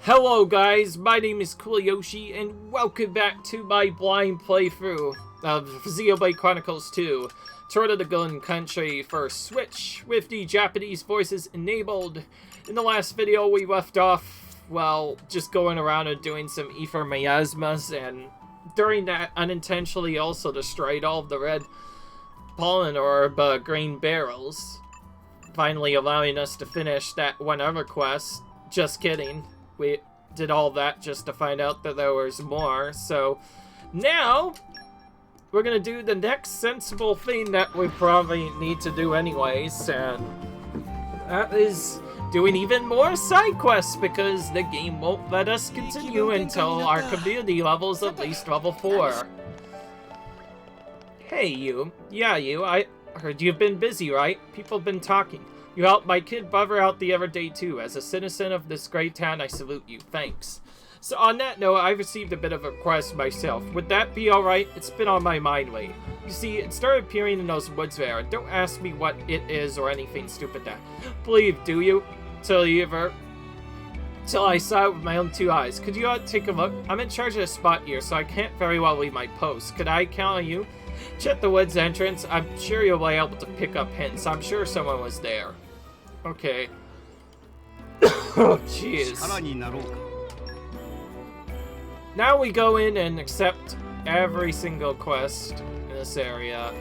Hello guys, my name is Yoshi, and welcome back to my blind playthrough of Xenoblade Chronicles 2, Torna the Golden Country for Switch, with the Japanese voices enabled. In the last video we left off, well, just going around and doing some ether miasmas, and during that unintentionally also destroyed all of the red pollen orb green barrels, finally allowing us to finish that one other quest. Just kidding. We did all that just to find out that there was more. So now we're gonna do the next sensible thing that we probably need to do anyways, and that is doing even more side quests, because the game won't let us continue until our community level is at least level 4. Hey you. Yeah, you. I heard you've been busy, right? People have been talking. You helped my kid brother out the other day too. As a citizen of this great town, I salute you. Thanks. So on that note, I've received a bit of a request myself. Would that be alright? It's been on my mind lately. You see, it started appearing in those woods there. Don't ask me what it is or anything stupid that. Believe, do you? Till I saw it with my own 2 eyes. Could you take a look? I'm in charge of the spot here, so I can't very well leave my post. Could I count on you? Check the woods entrance. I'm sure you'll be able to pick up hints. I'm sure someone was there. Okay. Oh, jeez. Now we go in and accept every single quest in this area.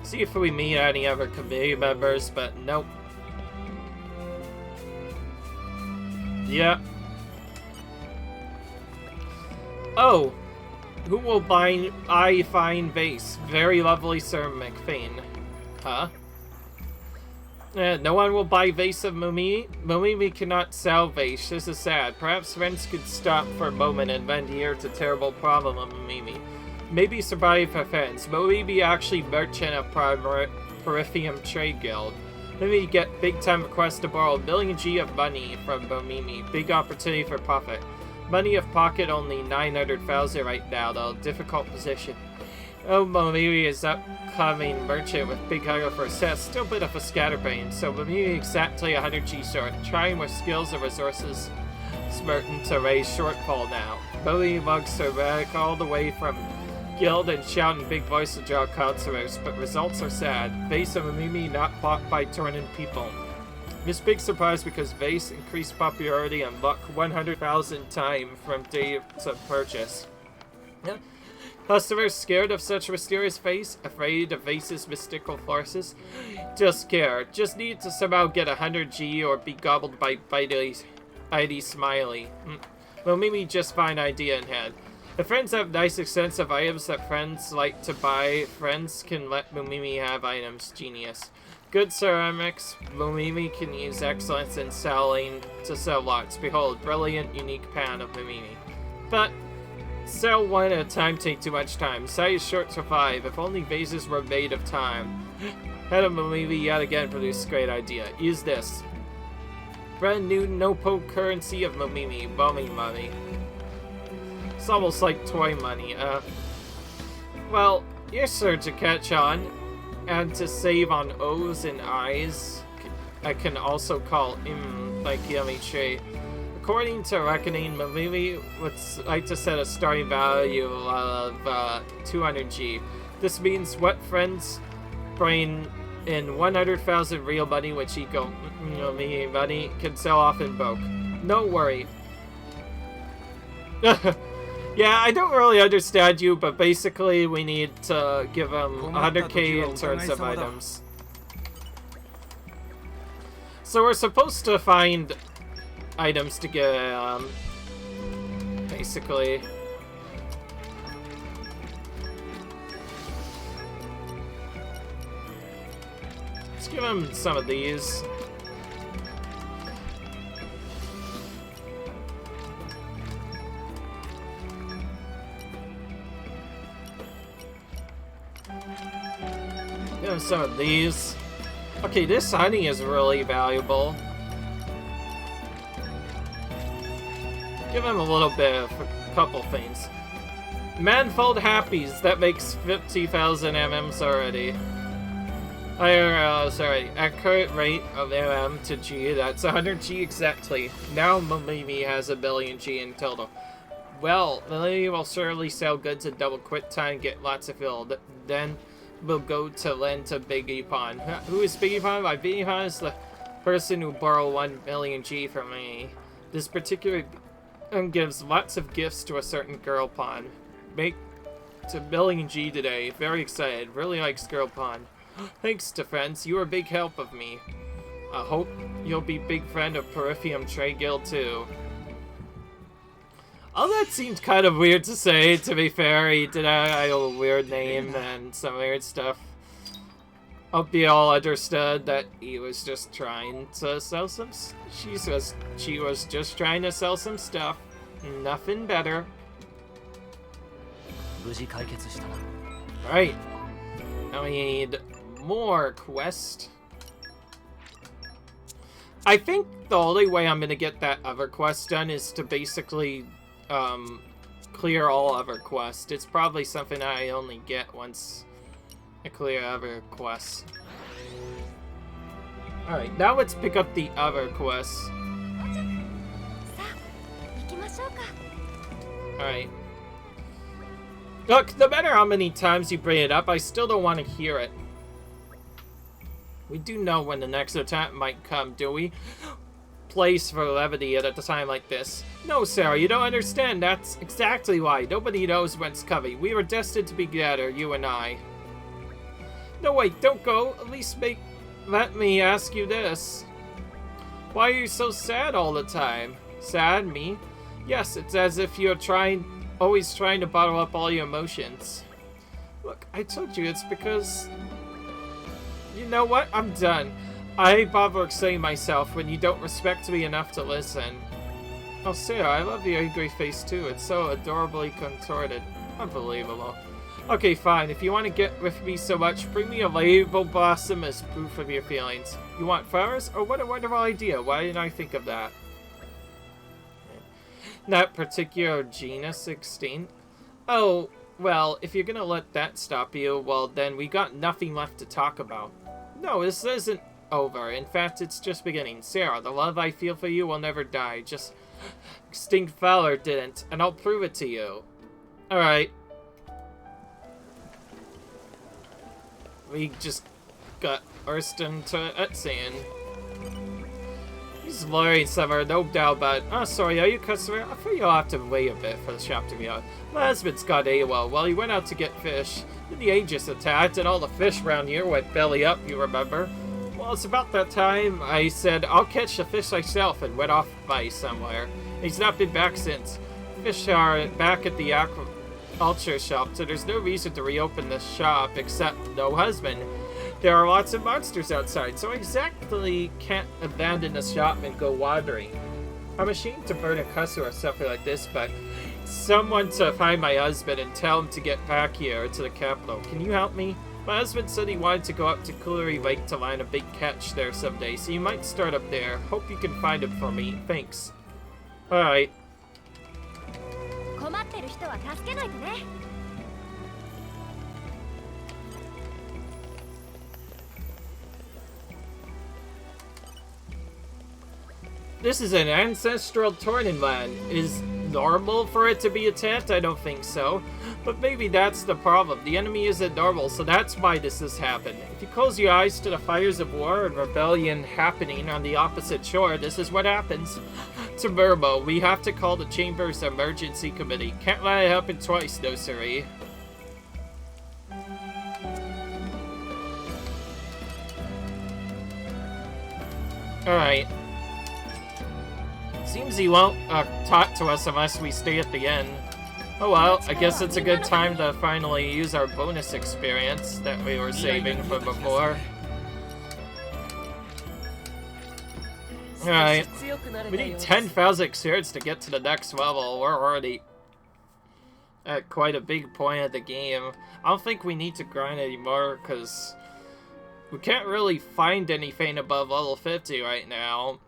See if we meet any other committee members, but nope. Yeah. Oh. Who will I find vase? Very lovely Sir McFain. Huh? No one will buy vase of Mumimi? Mumimi cannot sell vase. This is sad. Perhaps friends could stop for a moment and lend ear to terrible problem of Mumimi. Maybe survive her friends. Mumimi actually merchant of Periphium Trade Guild. Maybe get big time request to borrow 1 million G of money from Mumimi. Big opportunity for profit. Money of pocket only 900,000 right now, though. Difficult position. Oh, Mumimi is upcoming merchant with big hunger for a set. Still a bit of a scatterbrain, so Mumimi exactly 100 G short. Trying with skills and resources smarten to raise shortfall now. Mumimi mugs her back all the way from guild and shout in big voice to draw customers, but results are sad. Vase of Mumimi not bought by Tornan people. This big surprise because Vase increased popularity and luck 100,000 times from day to purchase. Yeah. Customers scared of such mysterious Vase, afraid of Vase's mystical forces. Just scared. Just need to somehow get 100 G or be gobbled by ID Smiley. Well, maybe just fine idea in head. If friends have nice expensive items that friends like to buy, friends can let Mumimi have items. Genius. Good ceramics, Mumimi can use excellence in selling to sell lots. Behold, brilliant, unique pan of Mumimi. But sell one at a time take too much time. Size short to 5. If only vases were made of time. Head of Mumimi yet again produced great idea. Use this. Brand new Nopo currency of Mumimi. Bummy money. It's almost like toy money. Well, you're sure to catch on. And to save on O's and I's, I can also call like yummy trait. According to reckoning, Mumimi would like to set a starting value of 200 G. This means what friends bring in 100,000 real money, which equal Mumimi money, can sell off in bulk. No worry. Yeah, I don't really understand you, but basically we need to give him 100k in terms of items. So we're supposed to find items to get, basically. Let's give him some of these. Some of these. Okay, this honey is really valuable. Give him a little bit of a couple things. Manifold Happies, that makes 50,000 MMs already. Sorry. At current rate of MM to G, that's 100 G exactly. Now Momimi has 1 billion G in total. Well, Momimi will surely sell goods in double quick time, get lots of fuel. Then we'll go to lend to Biggie Pond. Who is Biggie Pond? My Biggie Pond is the person who borrowed 1 million G from me. This particular gives lots of gifts to a certain girl pond. Make to 1 billion G today. Very excited. Really likes girl pond. Thanks to friends. You are a big help of me. I hope you'll be big friend of Peripheum Trade Guild too. Oh, that seemed kind of weird to say, to be fair. He did have a weird name and some weird stuff. Hope you all understood that he was just trying to sell some... She was just trying to sell some stuff. Nothing better. Alright. Now we need more quest. I think the only way I'm gonna get that other quest done is to basically clear all other quests. It's probably something I only get once I clear other quests. Alright, now let's pick up the other quests. Alright. Look, no matter how many times you bring it up, I still don't want to hear it. We do know when the next attack might come, do we? Place for levity at a time like this. No, Sarah, you don't understand. That's exactly why. Nobody knows when it's coming. We were destined to be together, you and I. No, wait, don't go. At least let me ask you this. Why are you so sad all the time? Sad, me? Yes, it's as if you're always trying to bottle up all your emotions. Look, I told you it's because... You know what? I'm done. I bother explaining myself when you don't respect me enough to listen. Oh, Sarah, I love your angry face too. It's so adorably contorted. Unbelievable. Okay, fine. If you want to get with me so much, bring me a label blossom as proof of your feelings. You want flowers? Oh, what a wonderful idea. Why didn't I think of that? That particular Gina 16? Oh, well, if you're gonna let that stop you, well, then we got nothing left to talk about. No, this isn't over. In fact, it's just beginning. Sarah, the love I feel for you will never die. Just Extinct Valor didn't, and I'll prove it to you. Alright. We just got burst into Etzian. He's luring somewhere, no doubt about it. Oh, sorry, are you a customer? I feel you'll have to wait a bit for the shop to be out. My husband's got AWOL. Well, he went out to get fish. Then the Aegis attacked, and all the fish around here went belly up, you remember? Well, it's about that time I said, I'll catch the fish myself, and went off by somewhere. He's not been back since. Fish are back at the aquaculture shop, so there's no reason to reopen the shop except no husband. There are lots of monsters outside, so I exactly can't abandon the shop and go wandering. I'm ashamed to burn a customer or something like this, but someone to find my husband and tell him to get back here to the capital. Can you help me? My husband said he wanted to go up to Coolery Lake to land a big catch there someday, so you might start up there. Hope you can find him for me. Thanks. Alright. This is an ancestral Tornan land. Is normal for it to be attacked? I don't think so. But maybe that's the problem. The enemy isn't normal, so that's why this has happened. If you close your eyes to the fires of war and rebellion happening on the opposite shore, this is what happens. To Murmo, we have to call the Chamber's Emergency Committee. Can't let it happen twice, no siree. Alright. Seems he won't talk to us unless we stay at the end. Oh well, I guess it's a good time to finally use our bonus experience that we were saving from before. Alright. We need 10,000 experience to get to the next level. We're already at quite a big point of the game. I don't think we need to grind anymore because we can't really find anything above level 50 right now.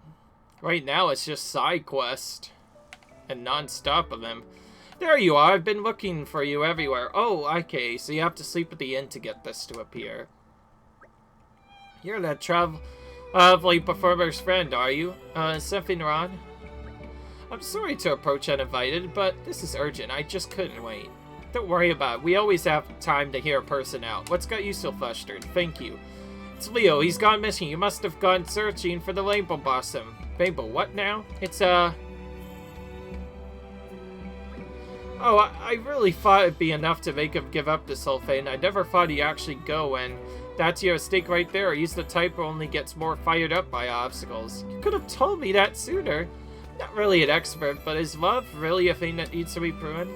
Right now, it's just side quest and non-stop of them. There you are. I've been looking for you everywhere. Oh, okay. So you have to sleep at the inn to get this to appear. You're that traveling performer's friend, are you? Is something wrong? I'm sorry to approach uninvited, but this is urgent. I just couldn't wait. Don't worry about it. We always have time to hear a person out. What's got you so flustered? Thank you. It's Leo. He's gone missing. You must have gone searching for the Rainbow Blossom. Rainbow what now? It's, Oh, I really thought it'd be enough to make him give up this whole thing. I never thought he'd actually go, and that's your mistake right there. He's the type who only gets more fired up by obstacles. You could have told me that sooner. Not really an expert, but is love really a thing that needs to be proven?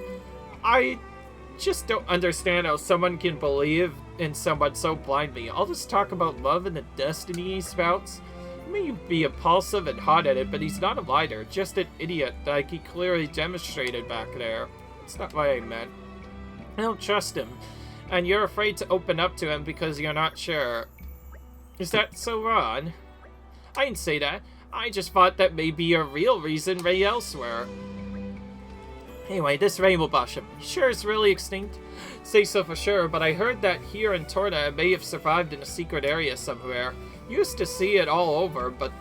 I just don't understand how someone can believe in someone so blindly. All this talk about love and the destiny he spouts. He may be impulsive and hot-headed, but he's not a liar. Just an idiot, like he clearly demonstrated back there. That's not what I meant. I don't trust him, and you're afraid to open up to him because you're not sure. Is that so wrong? I didn't say that. I just thought that may be your real reason right elsewhere. Anyway, this Rainbow Blossom, sure it's really extinct? Say so for sure, but I heard that here in Torna it may have survived in a secret area somewhere. Used to see it all over, but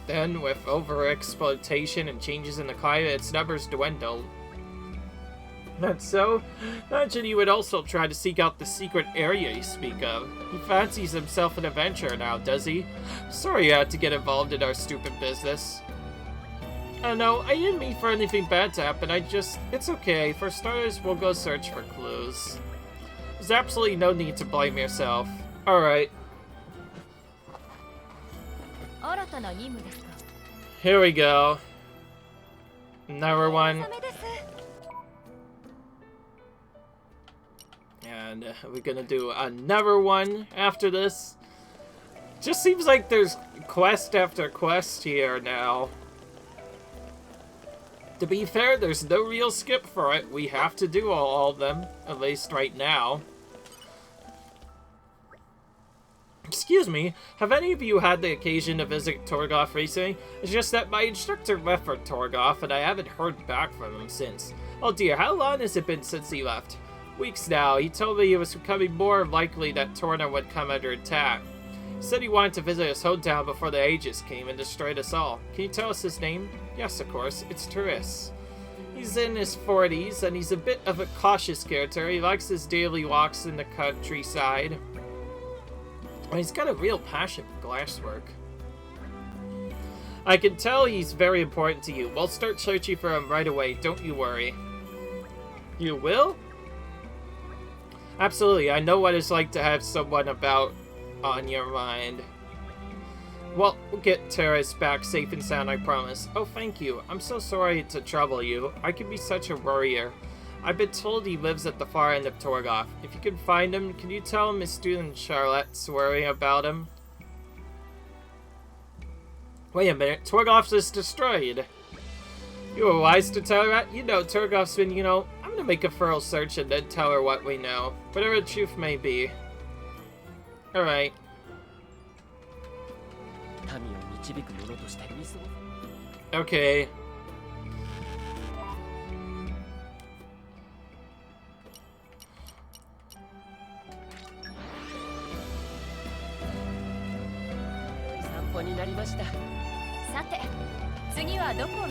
then with overexploitation and changes in the climate, its numbers dwindled. That's so? Imagine he would also try to seek out the secret area you speak of. He fancies himself an adventurer now, does he? Sorry you had to get involved in our stupid business. No, I didn't mean for anything bad to happen, it's okay. For starters, we'll go search for clues. There's absolutely no need to blame yourself. Alright. Here we go. Another one. And we're gonna do another one after this. Just seems like there's quest after quest here now. To be fair, there's no real skip for it. We have to do all of them, at least right now. Excuse me, have any of you had the occasion to visit Torgoth recently? It's just that my instructor left for Torgoth and I haven't heard back from him since. Oh dear, how long has it been since he left? Weeks now. He told me it was becoming more likely that Torna would come under attack. He said he wanted to visit his hometown before the Aegis came and destroyed us all. Can you tell us his name? Yes, of course. It's Turis. He's in his 40s, and he's a bit of a cautious character. He likes his daily walks in the countryside. And he's got a real passion for glasswork. I can tell he's very important to you. We'll start searching for him right away. Don't you worry. You will? Absolutely, I know what it's like to have someone on your mind. Well, we'll get Teres back safe and sound, I promise. Oh, thank you. I'm so sorry to trouble you. I can be such a worrier. I've been told he lives at the far end of Torgoth. If you can find him, can you tell him his student Charlotte's worrying about him? Wait a minute, Torgoth is destroyed. You were wise to tell her that? You know, Torgoth's been, I'm gonna make a thorough search and then tell her what we know. Whatever the truth may be. Alright. Okay.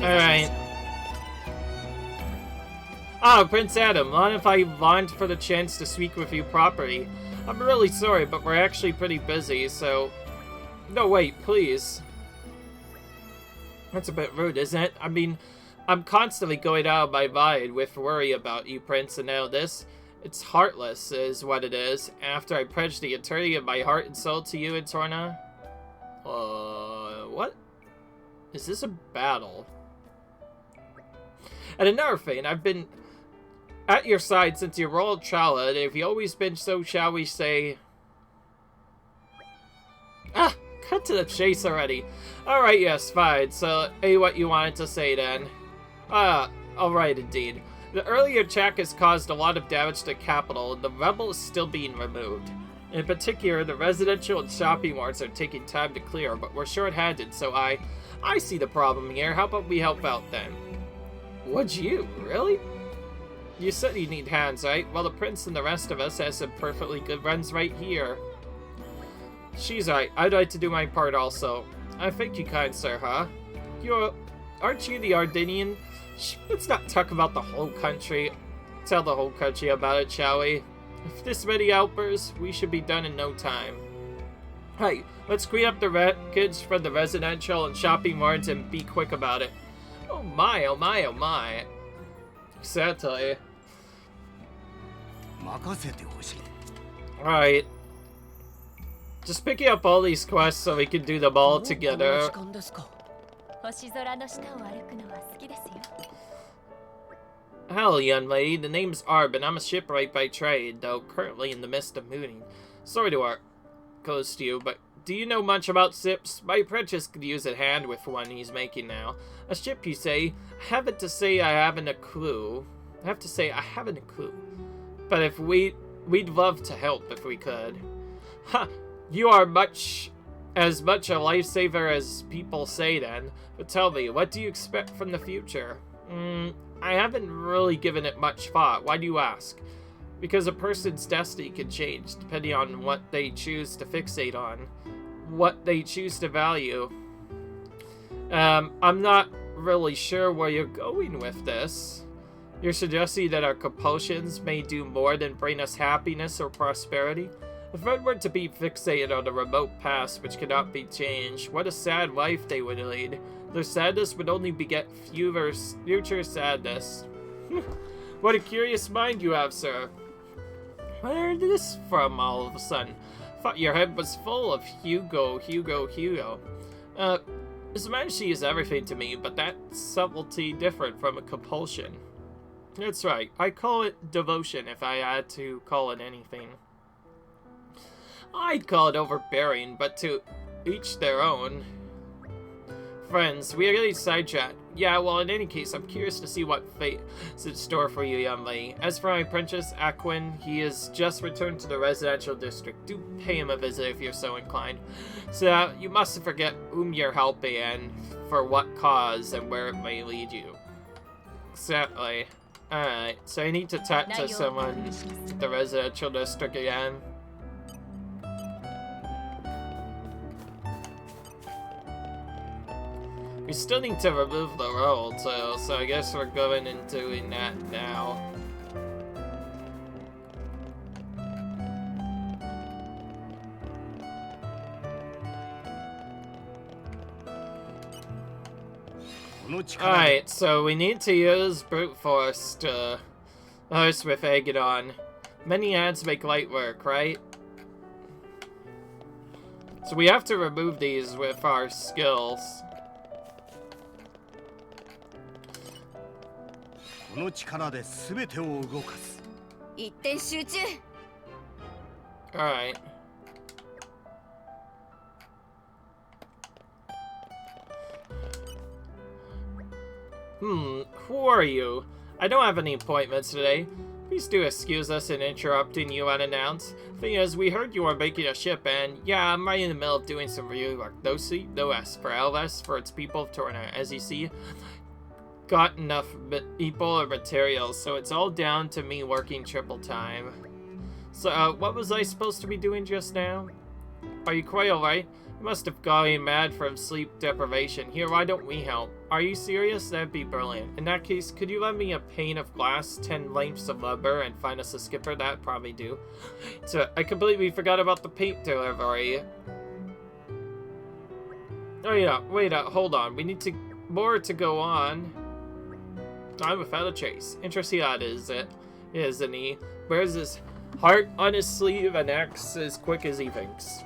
Alright. Oh, Prince Adam, mind if I longed for the chance to speak with you properly? I'm really sorry, but we're actually pretty busy, so... No, wait, please. That's a bit rude, isn't it? I mean, I'm constantly going out of my mind with worry about you, Prince, and now this. It's heartless, is what it is. After I pledged the eternity of my heart and soul to you in Torna. What? Is this a battle? And another thing, I've been at your side since your royal child, and if you've always been so, shall we say... Ah! Cut to the chase already. Alright, yes, fine. So, what you wanted to say then. Alright indeed. The earlier attack has caused a lot of damage to the capital, and the rebel is still being removed. In particular, the residential and shopping wards are taking time to clear, but we're short-handed, so I see the problem here. How about we help out then? Would you? Really? You said you need hands, right? Well, the prince and the rest of us has some perfectly good runs right here. She's right. I'd like to do my part also. I thank you, kind sir, huh? Aren't you the Ardenian? Let's not talk about the whole country. Tell the whole country about it, shall we? If this many helpers, we should be done in no time. Hey, let's clean up the wreckage from the residential and shopping wards and be quick about it. Oh my, oh my, oh my. Exactly. Alright. Just picking up all these quests so we can do them all together. Hell, young lady, the name's Arb, and I'm a shipwright by trade, though currently in the midst of moving. Sorry to our close to you, but do you know much about ships? My apprentice could use a hand with one he's making now. A ship, you say? I have to say I haven't a clue. But if we'd love to help if we could. Ha! You are as much a lifesaver as people say then. But tell me, what do you expect from the future? I haven't really given it much thought. Why do you ask? Because a person's destiny can change depending on what they choose to fixate on, what they choose to value. I'm not really sure where you're going with this. You're suggesting that our compulsions may do more than bring us happiness or prosperity? If one were to be fixated on a remote past which cannot be changed, what a sad life they would lead. Their sadness would only beget future sadness. What a curious mind you have, sir. Where did this from all of a sudden? Thought your head was full of Hugo. His humanity is everything to me, but that subtlety different from a compulsion. That's right. I call it devotion if I had to call it anything. I'd call it overbearing, but to each their own. Friends, we are getting sidetracked. Yeah, well, in any case, I'm curious to see what fate is in store for you, young lady. As for my apprentice, Aquin, he has just returned to the residential district. Do pay him a visit if you're so inclined. So, you mustn't forget whom you're helping and for what cause and where it may lead you. Exactly. Alright, so I need to talk to someone at the residential district again. We still need to remove the roll, too, so I guess we're going and doing that now. Alright, so we need to use brute force to host with Agadon. Many ads make light work, right? So we have to remove these with our skills. Alright. Who are you? I don't have any appointments today. Please do excuse us in interrupting you unannounced. Thing is, we heard you were making a ship, and yeah, I'm right in the middle of doing some review work. No C, no S for LS for its people of Torna. As you see, got enough people and materials, so it's all down to me working triple time. So, what was I supposed to be doing just now? Are you quite alright? You must have gone mad from sleep deprivation. Here, why don't we help? Are you serious? That'd be brilliant. In that case, could you lend me a pane of glass, 10 lengths of rubber, and find us a skipper? That'd probably do. So, I completely forgot about the paint delivery. Oh yeah, wait, hold on. We need more to go on. Time without a trace. Interesting that is it, isn't he? Wears his heart on his sleeve and acts as quick as he thinks.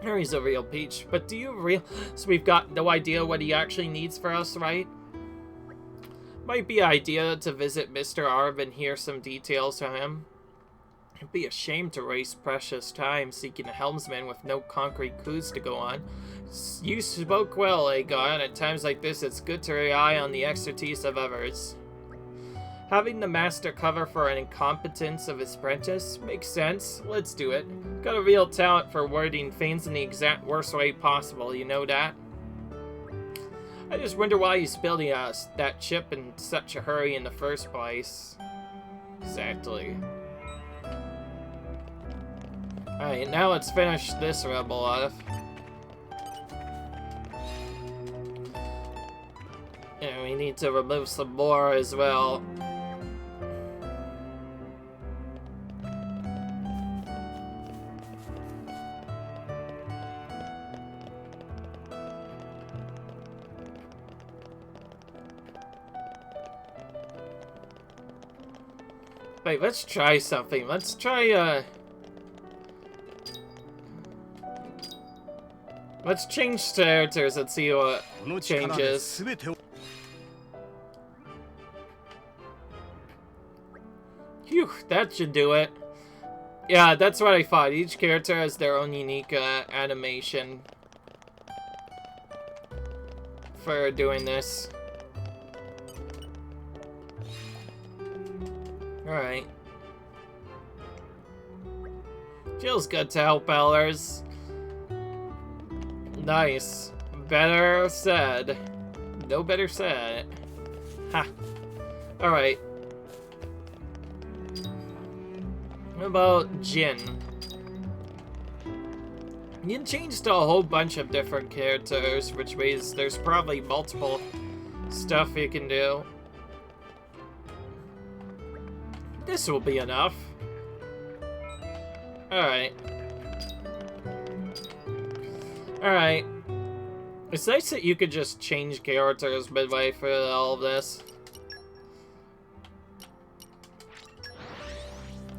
He's a real peach, but do you so we've got no idea what he actually needs for us, right? Might be an idea to visit Mr. Arb and hear some details from him. It'd be a shame to waste precious time seeking a helmsman with no concrete clues to go on. You spoke well, Aegon. At times like this, it's good to rely on the expertise of others. Having the master cover for an incompetence of his apprentice makes sense. Let's do it. Got a real talent for wording things in the exact worst way possible, you know that? I just wonder why he's building us that ship in such a hurry in the first place. Exactly. Alright, now let's finish this rebel off. And we need to remove some more as well. Wait, let's try something. Let's try, let's change characters and see what changes. Phew, that should do it. Yeah, that's what I thought. Each character has their own unique animation for doing this. Alright. Feels good to help others. Nice. Better said. No better said. Ha. Alright. What about Jin? You can change to a whole bunch of different characters, which means there's probably multiple stuff you can do. This will be enough. Alright. Alright. It's nice that you could just change characters midway through all of this.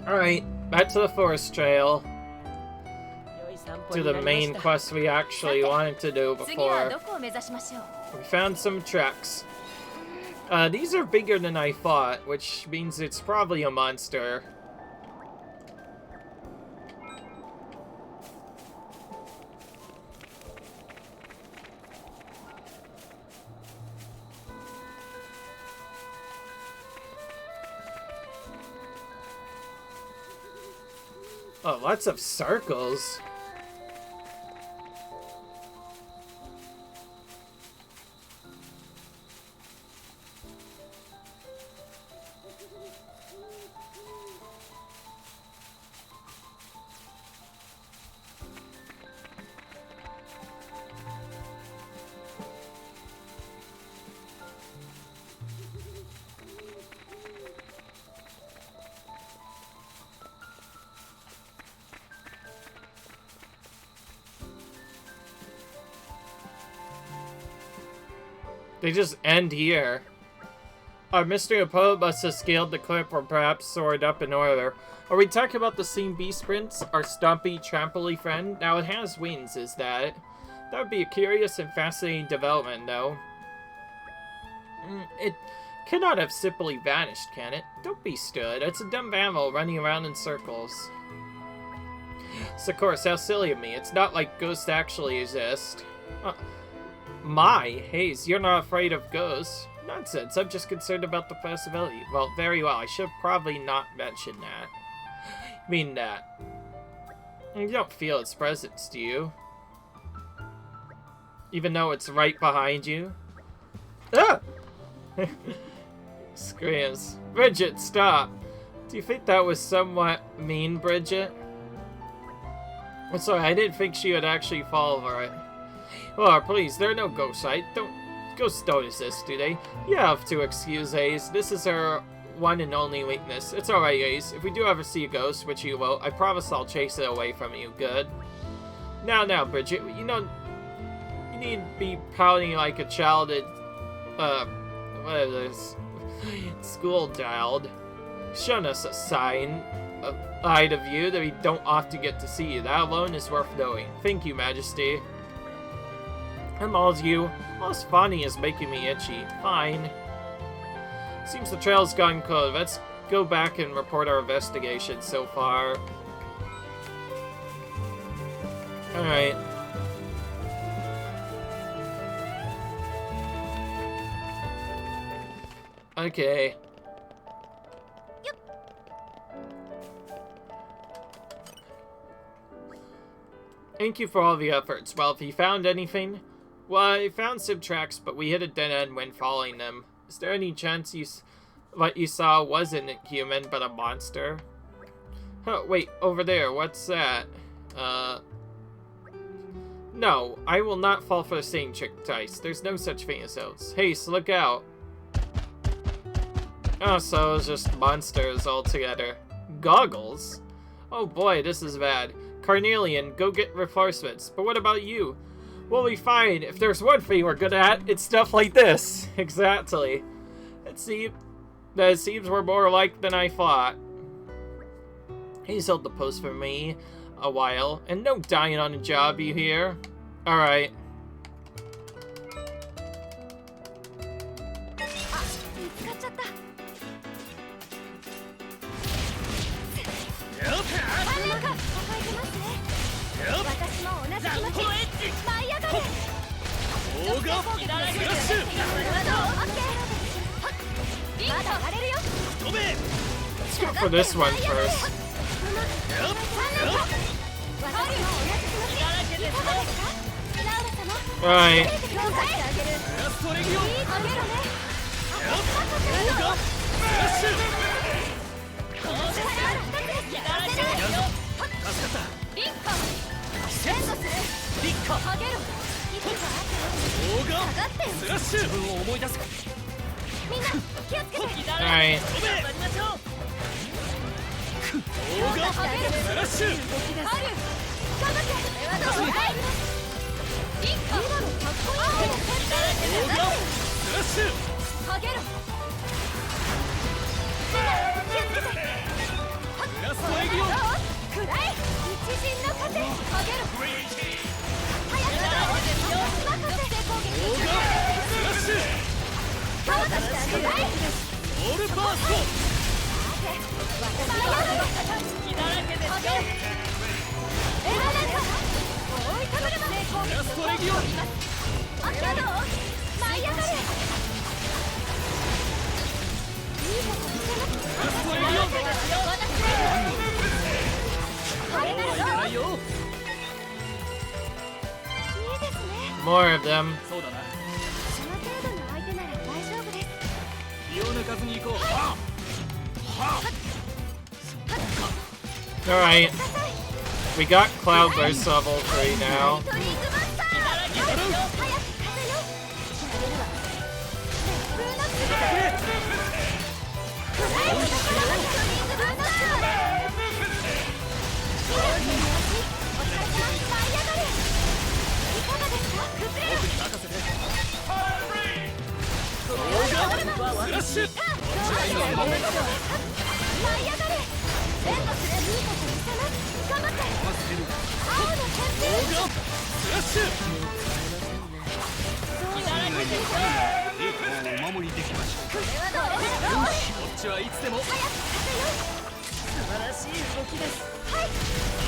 Alright, back to the forest trail. To the main quest we actually wanted to do before. We found some tracks. These are bigger than I thought, which means it's probably a monster. Oh, lots of circles. They just end here. Our mystery opponent must have scaled the cliff or perhaps soared up in order. Are we talking about the same beast prince? Our stumpy, tramply friend? Now it has wings, is that? That would be a curious and fascinating development, though. It cannot have simply vanished, can it? Don't be stood. It's a dumb animal running around in circles. So, of course, how silly of me. It's not like ghosts actually exist. My, Hayes, you're not afraid of ghosts. Nonsense, I'm just concerned about the possibility. Well, very well, I should probably not mention that. I mean that. You don't feel its presence, do you? Even though it's right behind you? Ah! Screams. Bridget, stop! Do you think that was somewhat mean, Bridget? I'm sorry, I didn't think she would actually fall for it. Oh, please, there are no ghosts. Ghosts don't exist, do they? You have to excuse Hayes. This is her one and only weakness. It's alright, Hayes. If we do ever see a ghost, which you will, I promise I'll chase it away from you. Good? Now, Bridget, you know, you need to be pouting like a child at, what is this? School child. Shown us a sign of you that we don't often get to see. That alone is worth knowing. Thank you, Majesty. I'm all you. All this funny is making me itchy. Fine. Seems the trail's gone cold. Let's go back and report our investigation so far. Alright. Okay. Thank you for all the efforts. Well, if you found anything... Well, I found some tracks, but we hit a dead end when following them. Is there any chance what you saw wasn't a human, but a monster? Oh, wait, over there, what's that? No, I will not fall for the same trick twice. There's no such thing as those. Haste, look out. Oh, so it's just monsters altogether. Goggles? Oh boy, this is bad. Carnelian, go get reinforcements. But what about you? We'll be fine. If there's one thing we're good at, it's stuff like this. Exactly. It seems we're more alike than I thought. He's held the post for me a while, and no dying on the job, you hear? Alright. Let's go for this one first. Alright. Alright. More of them. Alright. We got Cloudburst level 3 now.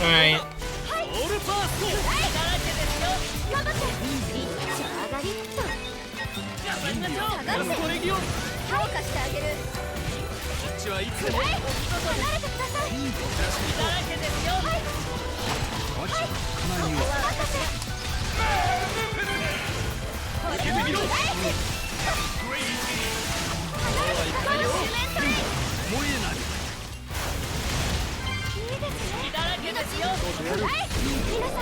Alright.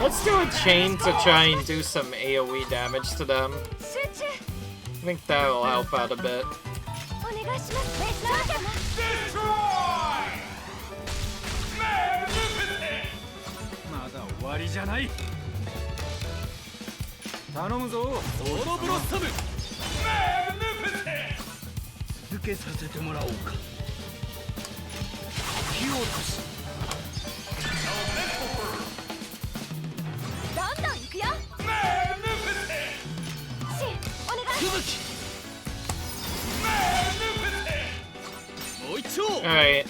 Let's do a chain to try and do some AoE damage to them. I think that will help out a bit. Alright.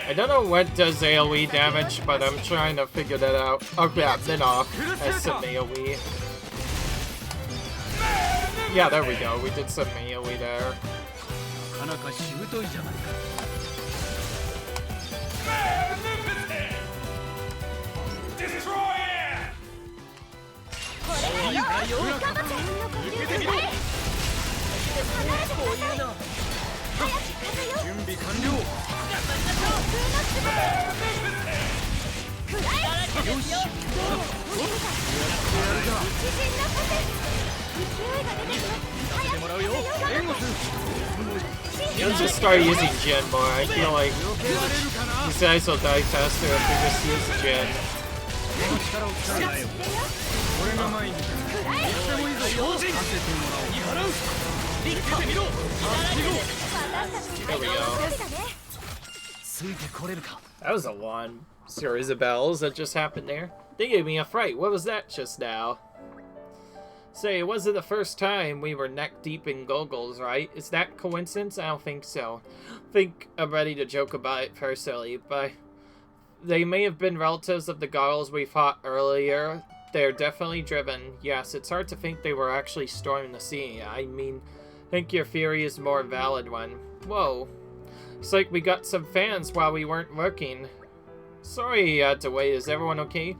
I don't know what does AoE damage, but I'm trying to figure that out. Oh yeah, then off as some AoE. Yeah, there we go. We did some melee there. Destroy it! You'll just start using Jin more. I feel like these guys will die faster if we just use Jin. There we go. That was a long series of bells that just happened there. They gave me a fright. What was that just now? Say, it wasn't the first time we were neck deep in goggles, right? Is that coincidence? I don't think so. I think I'm ready to joke about it personally, but they may have been relatives of the goggles we fought earlier. They're definitely driven. Yes, it's hard to think they were actually storming the sea. I mean, I think your theory is a more valid one. Whoa. It's like we got some fans while we weren't looking. Sorry you had to wait. Is everyone okay?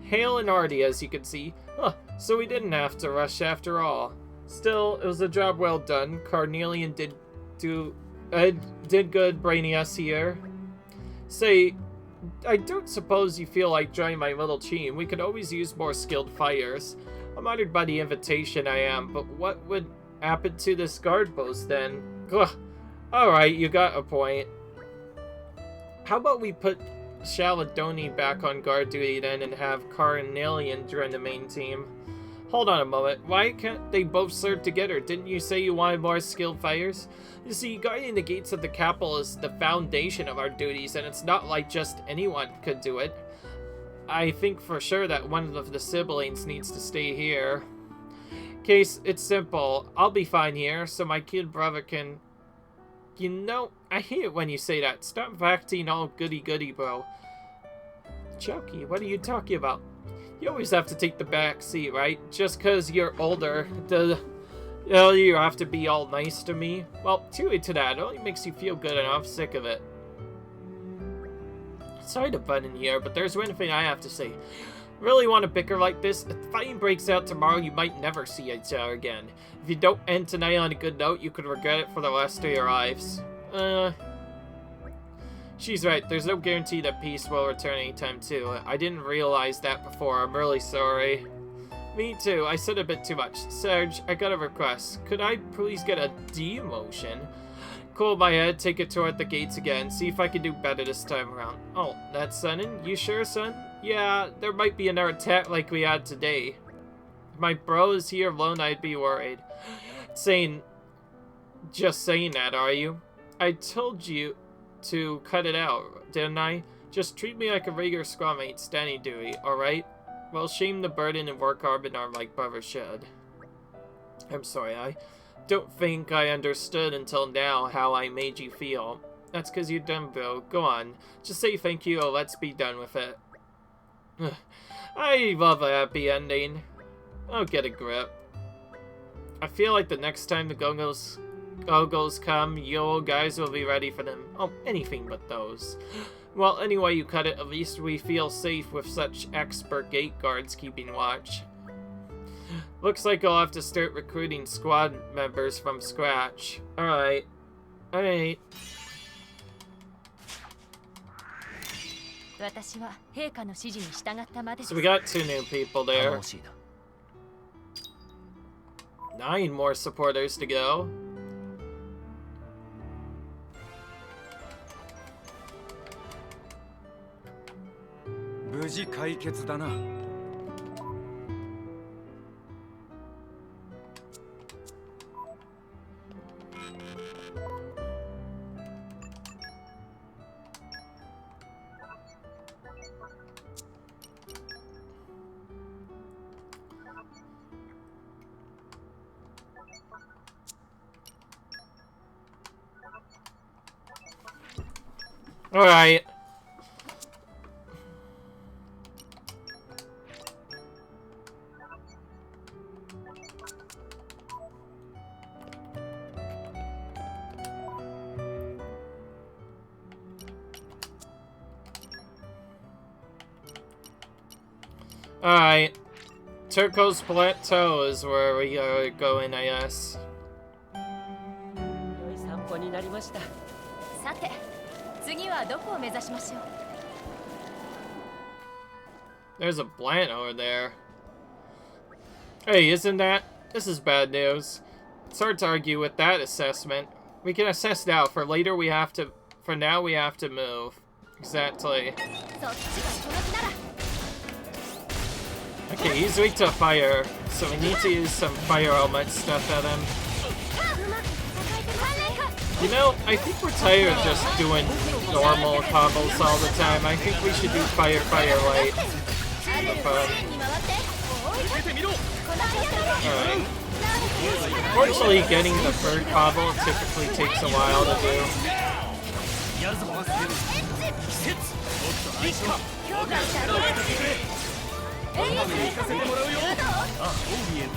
Hale and Artie, as you can see. Huh, so we didn't have to rush after all. Still, it was a job well done. Carnelian did good bringing us here. Say, I don't suppose you feel like joining my little team. We could always use more skilled fighters. I'm honored by the invitation, I am, but what would happen to this guard post then? Ugh. Alright, you got a point. How about we put Shaladoni back on guard duty then and have Carnelian join the main team? Hold on a moment. Why can't they both serve together? Didn't you say you wanted more skilled fighters? You see, guarding the gates of the capital is the foundation of our duties, and it's not like just anyone could do it. I think for sure that one of the siblings needs to stay here. Case, it's simple. I'll be fine here, so my kid brother can... You know, I hate it when you say that. Stop acting all goody-goody, bro. Chucky, what are you talking about? You always have to take the back seat, right? Just because you're older, you have to be all nice to me? Well, to that, it only makes you feel good and I'm sick of it. Sorry to butt in here, but there's one thing I have to say. Really want to bicker like this? If fighting breaks out tomorrow, you might never see each other again. If you don't end tonight on a good note, you could regret it for the rest of your lives. She's right. There's no guarantee that peace will return anytime soon. I didn't realize that before. I'm really sorry. Me too. I said a bit too much. Serge, I got a request. Could I please get a demotion? Cool my head, take it toward the gates again, see if I can do better this time around. Oh, that's sudden? You sure, son? Yeah, there might be another attack like we had today. If my bro is here alone, I'd be worried. Just saying that, are you? I told you to cut it out, didn't I? Just treat me like a regular squad mate, standing duty, alright? Well, shame the burden and work hard and arm like brother should. I'm sorry, I don't think I understood until now how I made you feel. That's because you're done, bro. Go on. Just say thank you or let's be done with it. I love a happy ending. Oh, get a grip. I feel like the next time the Go-Go's come, you guys will be ready for them. Oh, anything but those. Well, anyway you cut it, at least we feel safe with such expert gate guards keeping watch. Looks like I'll have to start recruiting squad members from scratch. Alright. Alright. So we got 2 new people there. 9 more supporters to go. Alright. Alright. Turco's Plateau is where we are going, I guess. There's a plant over there. Hey, isn't that? This is bad news. It's hard to argue with that assessment. We can assess now. For later we have to... For now we have to move. Exactly. Okay, he's weak to fire, so we need to use some fire element stuff at him. You know, I think we're tired of just doing normal combos all the time. I think we should do fire, light. For fun. Alright. Fortunately, getting the third combo typically takes a while to do.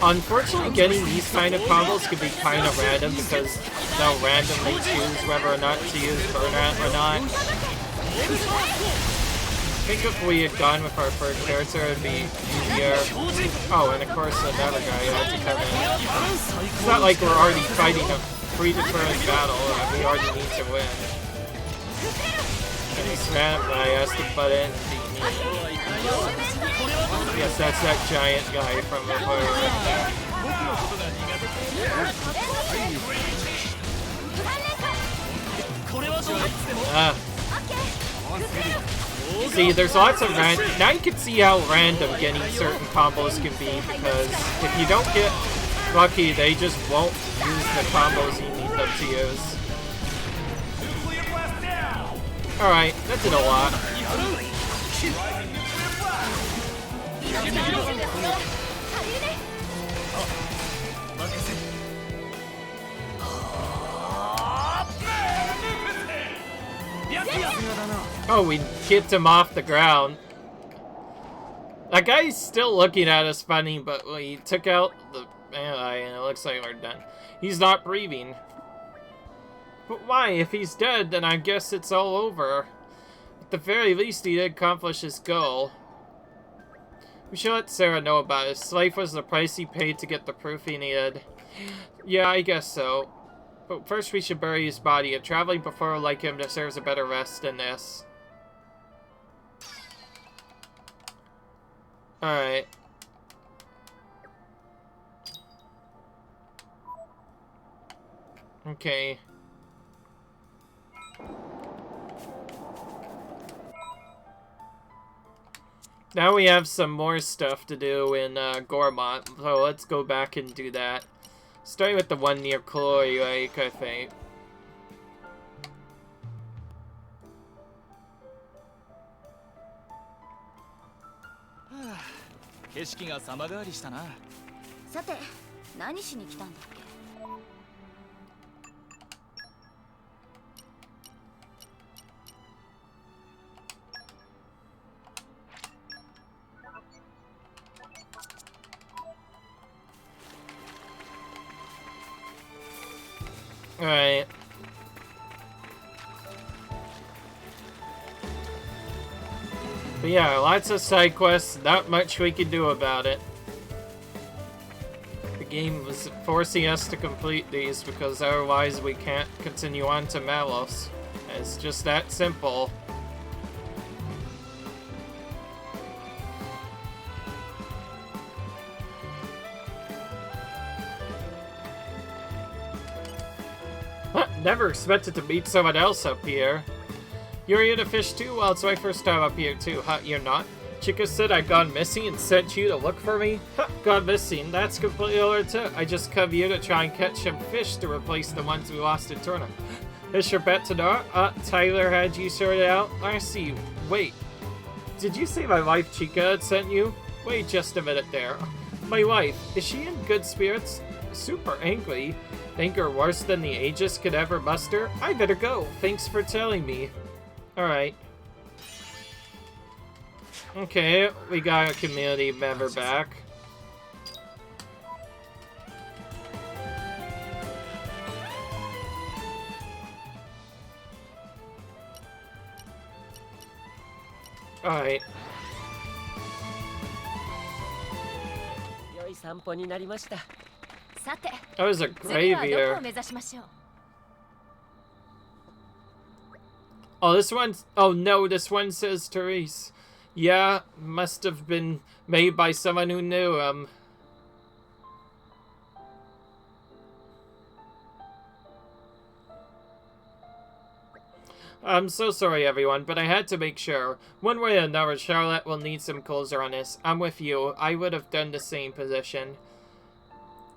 Unfortunately, getting these kind of combos can be kind of random because they'll randomly choose whether or not to use Burnout or not. I think if we had gone with our third character, it would be easier. Oh, and of course another guy had to come in. It's not like we're already fighting a predetermined battle, and we already need to win. And this random guy has to butt in and be mean. Yes, that's that giant guy from before right there. See, there's lots of now you can see how random getting certain combos can be, because if you don't get lucky, they just won't use the combos you need them to use. Alright, that did a lot. Oh, we kicked him off the ground. That guy's still looking at us funny, but we took out the ally and it looks like we're done. He's not breathing. But why? If he's dead, then I guess it's all over. At the very least, he did accomplish his goal. We should let Sarah know about it. His life was the price he paid to get the proof he needed. Yeah, I guess so. But first we should bury his body. A traveling performer like him deserves a better rest than this. Alright. Okay. Now we have some more stuff to do in Gormont, so let's go back and do that. Starting with the one near Chloe Lake, I think. Alright. But yeah, lots of side quests, not much we can do about it. The game was forcing us to complete these because otherwise we can't continue on to Malos. It's just that simple. Never expected to meet someone else up here. You're here to fish too? Well, it's my first time up here too. Huh, you're not? Chica said I'd gone missing and sent you to look for me? Huh, gone missing? That's completely alright. I just come here to try and catch some fish to replace the ones we lost in Torna. Is your bet to not? Tyler had you sorted out? I see. Wait. Did you say my wife Chica had sent you? Wait just a minute there. My wife, is she in good spirits? Super angry. Think her worse than the Aegis could ever muster? I better go. Thanks for telling me. Alright. Okay, we got a community member back. Alright. 散歩になりました。さて、 That was a 次はどこ graveyard. を目指しましょう。 Oh, this one. Oh no, this one says Therese. Yeah, must have been made by someone who knew him. I'm so sorry, everyone, but I had to make sure. One way or another, Charlotte will need some closure on this. I'm with you. I would have done the same position.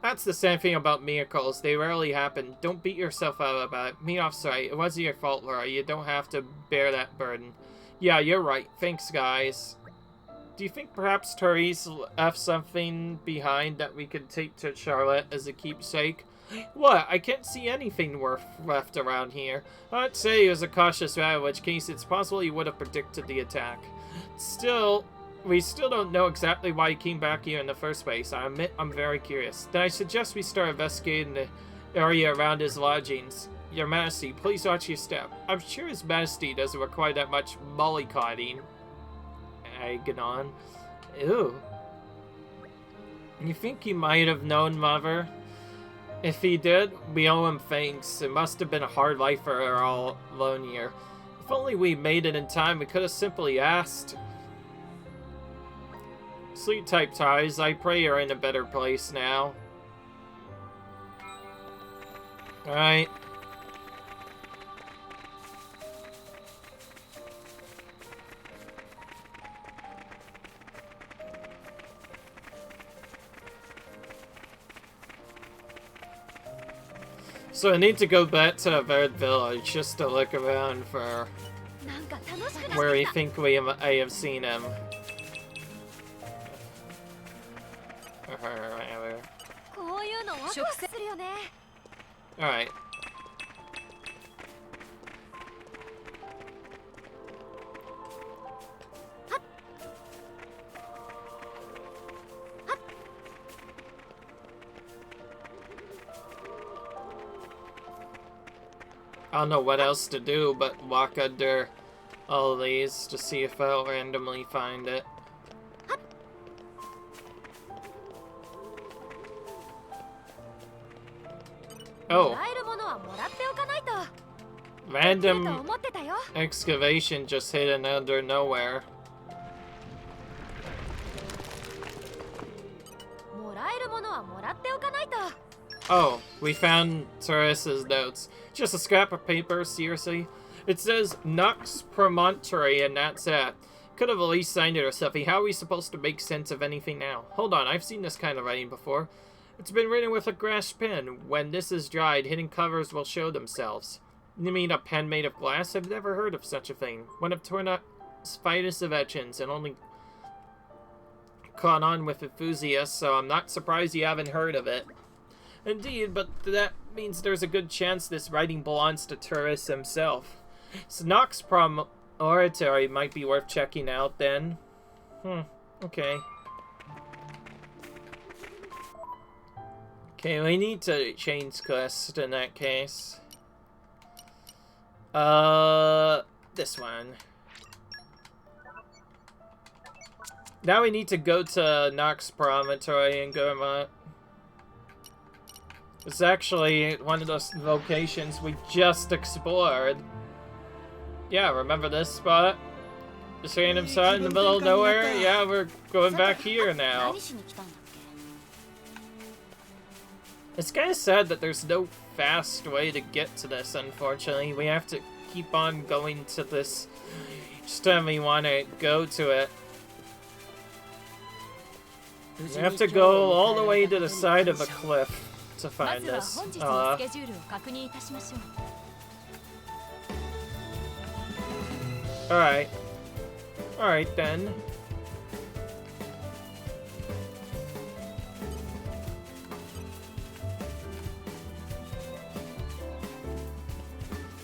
That's the sad thing about miracles. They rarely happen. Don't beat yourself up about it. Me off sorry. It wasn't your fault, Laura. You don't have to bear that burden. Yeah, you're right. Thanks, guys. Do you think perhaps Therese left something behind that we could take to Charlotte as a keepsake? What? I can't see anything worth left around here. I'd say it was a cautious route, in which case it's possible he would have predicted the attack. Still, we still don't know exactly why he came back here in the first place. I admit I'm very curious. Then I suggest we start investigating the area around his lodgings. Your Majesty, please watch your step. I'm sure His Majesty doesn't require that much mollycoddling. Aganon. Ew. You think he might have known Mother? If he did, we owe him thanks. It must have been a hard life for her all alone here. If only we made it in time, we could have simply asked. Sleep type ties, I pray you're in a better place now. Alright. So I need to go back to the bird village just to look around for where I think I have seen him. Alright. I don't know what else to do but walk under all these to see if I'll randomly find it. Oh. Random excavation just hidden under nowhere. Oh, we found Teresa's notes. Just a scrap of paper, seriously? It says Nox Promontory and that's it. Could have at least signed it or something. How are we supposed to make sense of anything now? Hold on, I've seen this kind of writing before. It's been written with a grass pen. When this is dried, hidden covers will show themselves. You mean a pen made of glass? I've never heard of such a thing. One of Torna's finest of etchings, and only caught on with enthusiasts, so I'm not surprised you haven't heard of it. Indeed, but that means there's a good chance this writing belongs to Turris himself. Snock's oratory might be worth checking out then. Okay. Okay, we need to change quest in that case. This one. Now we need to go to Nox Promontory and go It's actually one of those locations we just explored. Yeah, remember this spot? This random spot in the middle of nowhere? Yeah, we're going back here now. It's kind of sad that there's no fast way to get to this, unfortunately. We have to keep on going to this each time we want to go to it. We have to go all the way to the side of a cliff to find this. Alright. Alright then.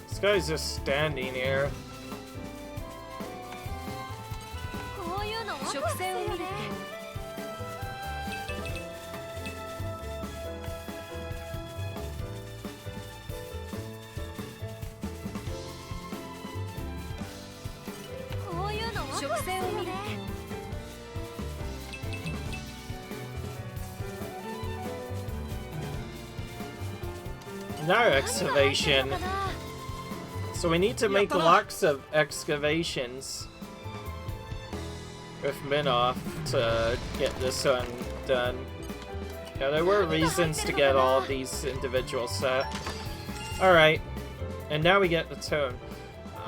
This guy's just standing here. Another excavation. So we need to make lots of excavations with Minoff to get this one done. Yeah, there were reasons to get all of these individual set. Alright, and now we get the tone.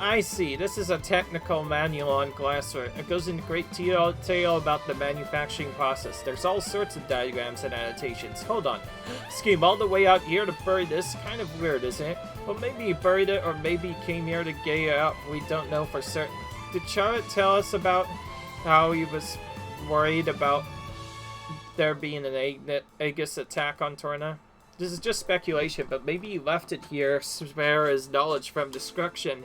I see, this is a technical manual on glassware. It goes into great detail about the manufacturing process. There's all sorts of diagrams and annotations. Hold on. Scheme all the way out here to bury this? Kind of weird, isn't it? Well, maybe he buried it, or maybe he came here to get it out. We don't know for certain. Did Charlotte tell us about how he was worried about there being an Aegis attack on Torna? This is just speculation, but maybe he left it here to spare his knowledge from destruction.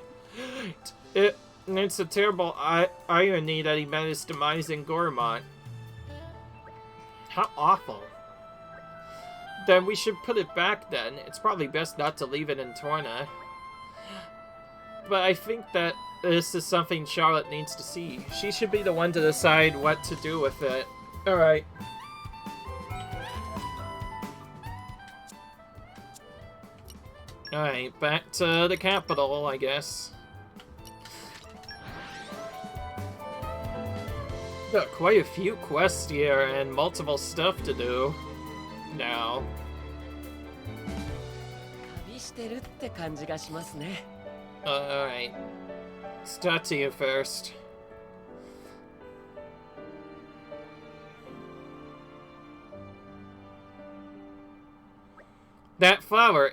It's a terrible irony that he met his demise in Gormont. How awful. Then we should put it back then. It's probably best not to leave it in Torna. But I think that this is something Charlotte needs to see. She should be the one to decide what to do with it. Alright. Alright, back to the capital, I guess. Got quite a few quests here and multiple stuff to do now. Alright. Start to you first. That flower,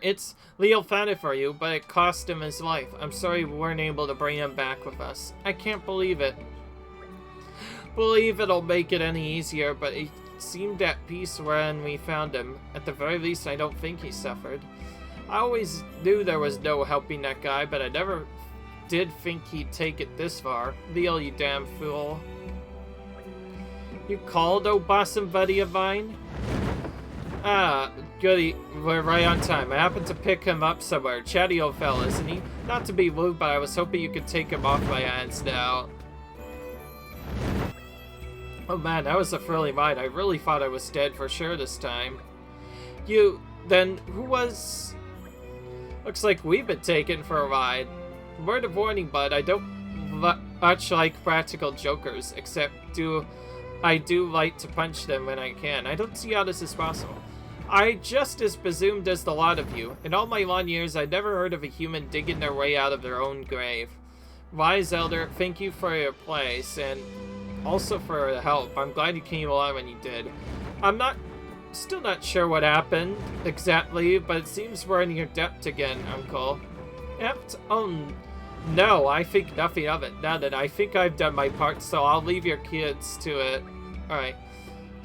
Leo found it for you, but it cost him his life. I'm sorry we weren't able to bring him back with us. I can't believe it. Believe it'll make it any easier, but he seemed at peace when we found him. At the very least, I don't think he suffered. I always knew there was no helping that guy, but I never did think he'd take it this far. Leo, you damn fool. You called, oh bosom buddy of mine? Ah, goody, we're right on time. I happened to pick him up somewhere. Chatty old fella, isn't he? Not to be rude, but I was hoping you could take him off my hands now. Oh man, that was a thrilling ride. I really thought I was dead for sure this time. Then, who was... Looks like we've been taken for a ride. Word of warning, bud, I don't much like practical jokers, except I do like to punch them when I can. I don't see how this is possible. I just as presumed as the lot of you. In all my long years, I never heard of a human digging their way out of their own grave. Wise Elder, thank you for your place, and also for the help. I'm glad you came along when you did. Still not sure what happened exactly, but it seems we're in your debt again, Uncle. Debt? Oh, no, I think nothing of it. Now that I think I've done my part, so I'll leave your kids to it. Alright.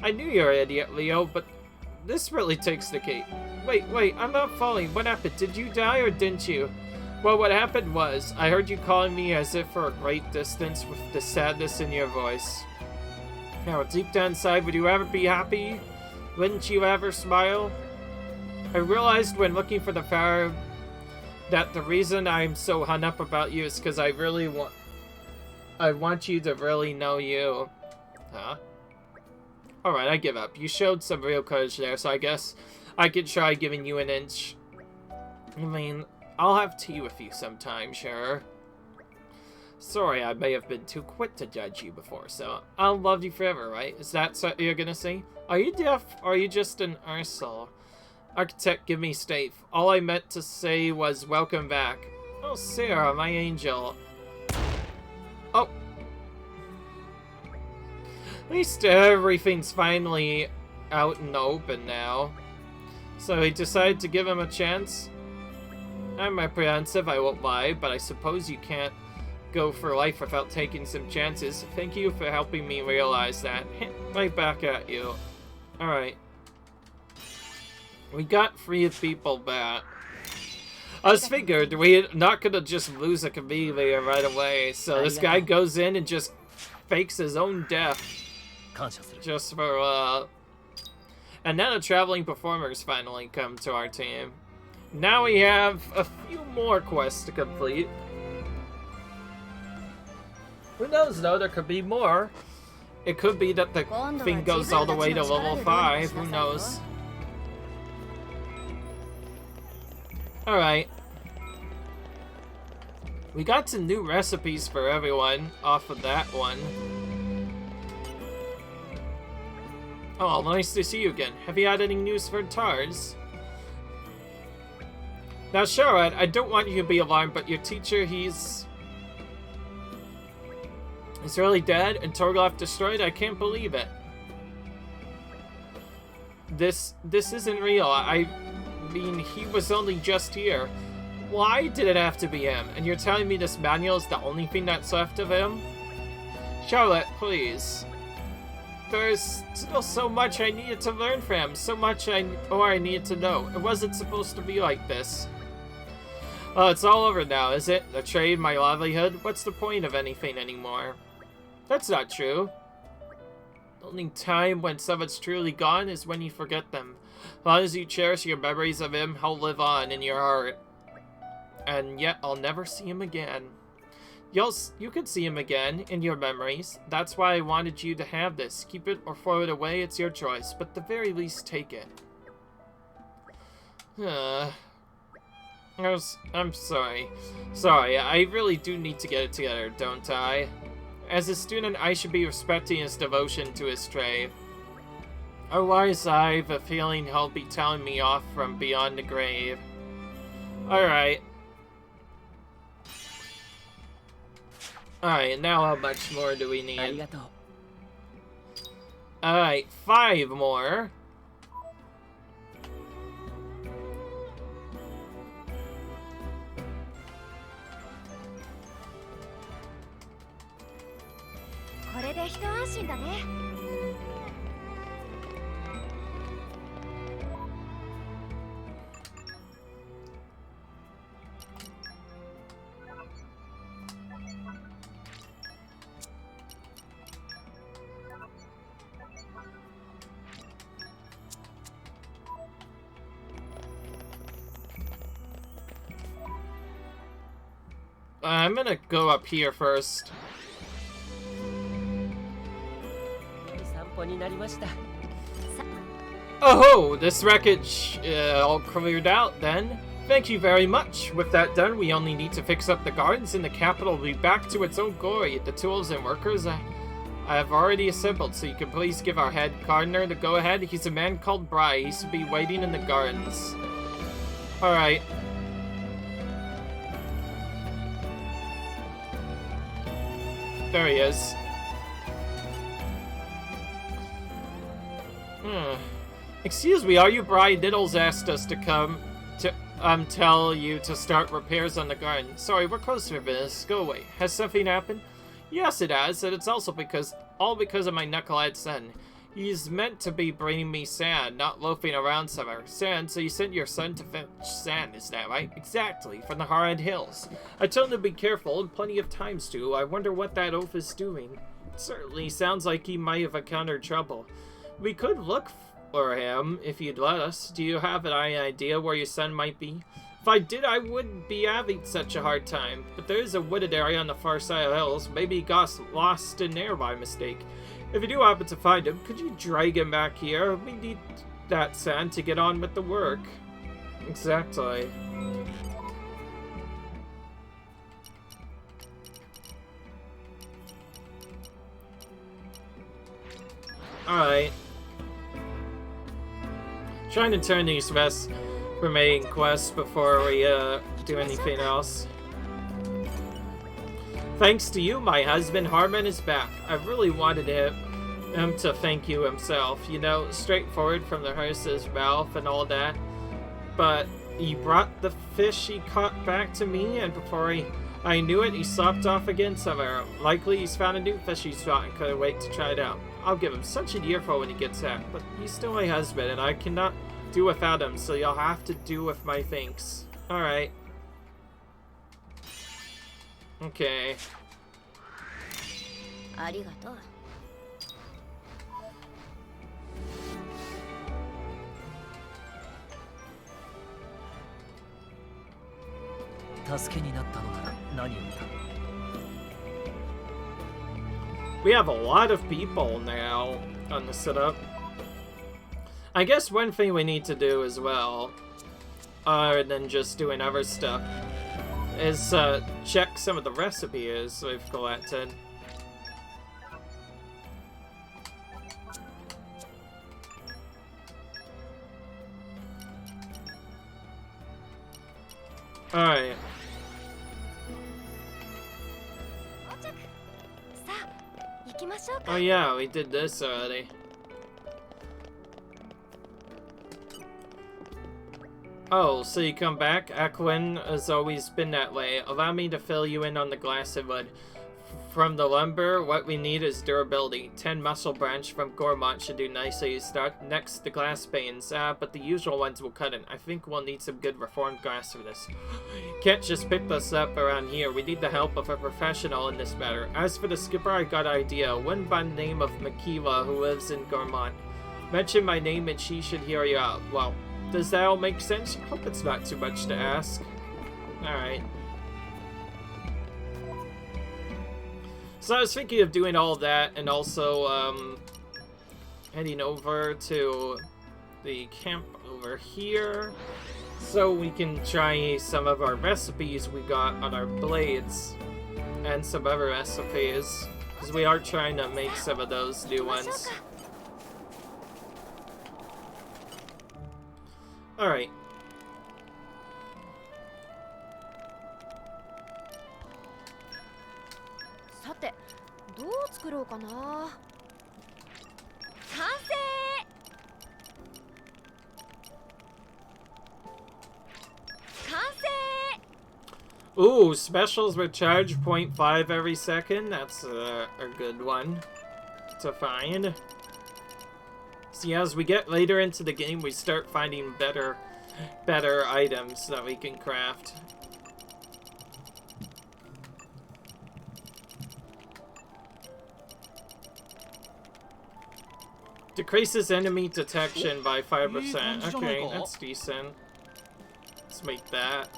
I knew you were an idiot, Leo, but this really takes the cake. Wait, I'm not following. What happened? Did you die or didn't you? Well, what happened was, I heard you calling me as if for a great distance with the sadness in your voice. Now, deep down inside, would you ever be happy? Wouldn't you ever smile? I realized when looking for the flower that the reason I'm so hung up about you is because I want you to really know you. Huh? Alright, I give up. You showed some real courage there, so I guess I could try giving you an inch. I mean, I'll have tea with you sometime, sure. Sorry, I may have been too quick to judge you before, so I'll love you forever, right? Is that what you're gonna say? Are you deaf, or are you just an arsehole? Architect, give me faith. All I meant to say was welcome back. Oh, Sarah, my angel. Oh. At least everything's finally out in the open now. So he decided to give him a chance? I'm apprehensive, I won't lie, but I suppose you can't go for life without taking some chances. Thank you for helping me realize that. Right back at you. Alright. We got 3 people back. I was figured we're not gonna just lose a chameleon right away, so this guy goes in and just fakes his own death. Just for, And now the traveling performers finally come to our team. Now we have a few more quests to complete. Who knows though, there could be more. It could be that the thing goes all the way to level 5, who knows. Alright. We got some new recipes for everyone off of that one. Oh, nice to see you again. Have you had any news for Tars? Now, Charlotte, I don't want you to be alarmed, but your teacher, he's really dead and Torgoth destroyed? I can't believe it. This isn't real. I mean, he was only just here. Why did it have to be him? And you're telling me this manual is the only thing that's left of him? Charlotte, please. There's still so much I needed to learn from him. So much I needed to know. It wasn't supposed to be like this. Oh, it's all over now, is it? The trade, my livelihood? What's the point of anything anymore? That's not true. The only time when someone's truly gone is when you forget them. As long as you cherish your memories of him, he'll live on in your heart. And yet, I'll never see him again. You could see him again in your memories. That's why I wanted you to have this. Keep it or throw it away, it's your choice. But at the very least, take it. I'm sorry. Sorry, I really do need to get it together, don't I? As a student, I should be respecting his devotion to his trade. Otherwise, I have a feeling he'll be telling me off from beyond the grave. Alright. Alright, now how much more do we need? Alright, 5 more. I'm gonna go up here first. Oh, this wreckage all cleared out then. Thank you very much. With that done, we only need to fix up the gardens and the capital will be back to its own glory. The tools and workers I have already assembled, so you can please give our head gardener the go-ahead. He's a man called Bry. He should be waiting in the gardens. Alright. There he is. Excuse me, are you Bry? Diddles asked us to come to tell you to start repairs on the garden. Sorry, we're close for business. Go away. Has something happened? Yes, it has, and it's also because of my knucklehead son. He's meant to be bringing me sand, not loafing around somewhere. Sand, so you sent your son to fetch sand, is that right? Exactly, from the Harad Hills. I told him to be careful, and plenty of times too. I wonder what that oaf is doing. It certainly sounds like he might have encountered trouble. We could look for him, if you'd let us. Do you have an idea where your son might be? If I did, I wouldn't be having such a hard time. But there is a wooded area on the far side of the hills. Maybe he got lost in there by mistake. If you do happen to find him, could you drag him back here? We need that sand to get on with the work. Exactly. Alright. Trying to turn these remaining quests before we do anything else. Thanks to you, my husband Harman is back. I really wanted him to thank you himself. You know, straightforward from the horse's mouth and all that. But he brought the fish he caught back to me, and before I knew it, he slopped off again somewhere. Likely he's found a new fish he's caught and couldn't wait to try it out. I'll give him such an earful when he gets back, but he's still my husband, and I cannot do without him, so you'll have to do with my thanks. Alright. Okay. Arigato. We have a lot of people now on the setup. I guess one thing we need to do as well, other than just doing other stuff, is check some of the recipes we've collected. Alright. Oh yeah, we did this already. Oh, so you come back? Aquin has always been that way. Allow me to fill you in on the glass and wood. From the lumber, what we need is durability. 10 muscle branch from Gormont should do nicely. Start next the glass panes. But the usual ones will cut in. I think we'll need some good reformed glass for this. Can't just pick this up around here. We need the help of a professional in this matter. As for the skipper, I got an idea. One by the name of Makila, who lives in Gormont. Mention my name and she should hear you out. Well, does that all make sense? I hope it's not too much to ask. Alright. So I was thinking of doing all that and also heading over to the camp over here so we can try some of our recipes we got on our blades and some other recipes, because we are trying to make some of those new ones. Alright. Ooh, specials with charge 0.5 every second. That's a good one to find. See, as we get later into the game, we start finding better items that we can craft. Decreases enemy detection by 5%. Okay, that's decent. Let's make that.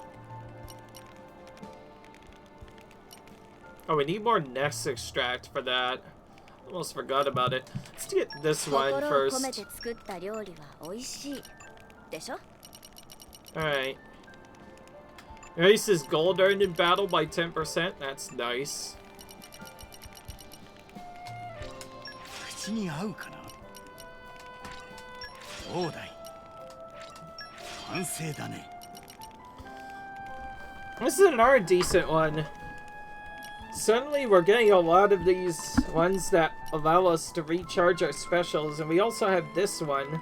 Oh, we need more nest extract for that. Almost forgot about it. Let's get this one first. Alright. Increases gold earned in battle by 10%. That's nice. This is another decent one. Suddenly we're getting a lot of these ones that allow us to recharge our specials, and we also have this one.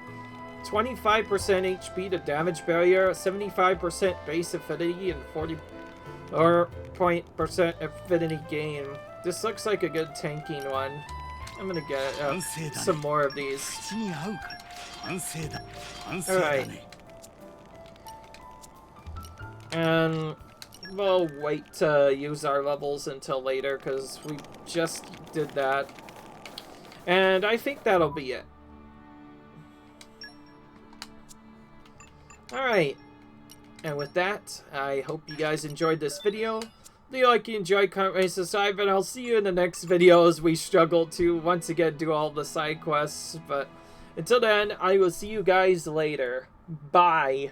25% HP to damage barrier, 75% base affinity, and 40% affinity gain. This looks like a good tanking one. I'm gonna get some more of these. Alright. And we'll wait to use our levels until later, because we just did that. And I think that'll be it. Alright. And with that, I hope you guys enjoyed this video. If you like, you enjoy, comment, rate, subscribe, and I'll see you in the next video as we struggle to once again do all the side quests. But until then, I will see you guys later. Bye.